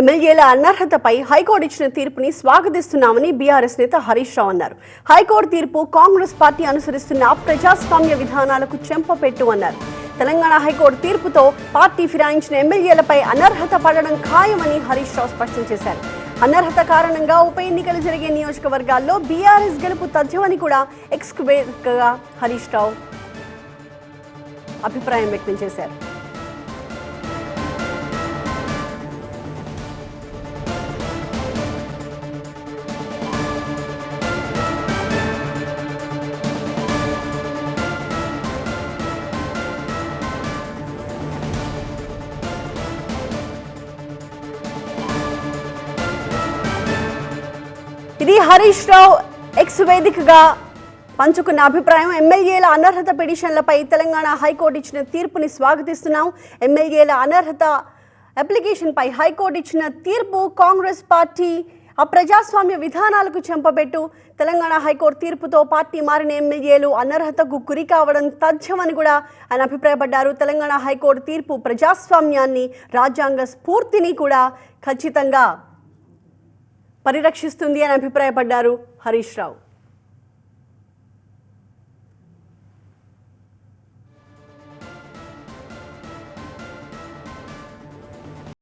ఎమ్మెల్యేల అనర్హతపై హైకోర్టు ఇచ్చిన తీర్పుని స్వాగతిస్తున్నామని బీఆర్ఎస్ నేత హరీష్ రావు అన్నారు. హైకోర్టు తీర్పు కాంగ్రెస్ పార్టీ అనుసరిస్తున్న ప్రజాస్వామ్య విధానాలకు చెంపపెట్టు అన్నారు. తెలంగాణ హైకోర్టు తీర్పుతో పార్టీ ఫిరాయించిన ఎమ్మెల్యేలపై అనర్హత పడడం ఖాయమని హరీష్ రావు స్పష్టం చేశారు. అనర్హత కారణంగా ఉప ఎన్నికలు జరిగే నియోజకవర్గాల్లో బీఆర్ఎస్ గెలుపు తథ్యమని కూడా ఎక్స్వేదికగా హరీష్ రావు అభిప్రాయం వ్యక్తం చేశారు. ఇది హరీష్ రావు ఎక్స్ వేదికగా పంచుకున్న అభిప్రాయం. ఎమ్మెల్యేల అనర్హత పిటిషన్లపై తెలంగాణ హైకోర్టు ఇచ్చిన తీర్పుని స్వాగతిస్తున్నాం. ఎమ్మెల్యేల అనర్హత అప్లికేషన్పై హైకోర్టు ఇచ్చిన తీర్పు కాంగ్రెస్ పార్టీ ప్రజాస్వామ్య విధానాలకు చెంపబెట్టు. తెలంగాణ హైకోర్టు తీర్పుతో పార్టీ మారిన ఎమ్మెల్యేలు అనర్హతకు గురి కావడం తథ్యమని కూడా ఆయన అభిప్రాయపడ్డారు. తెలంగాణ హైకోర్టు తీర్పు ప్రజాస్వామ్యాన్ని, రాజ్యాంగ స్ఫూర్తిని కూడా ఖచ్చితంగా పరిరక్షిస్తుంది అని అభిప్రాయపడ్డారు హరీష్ రావు.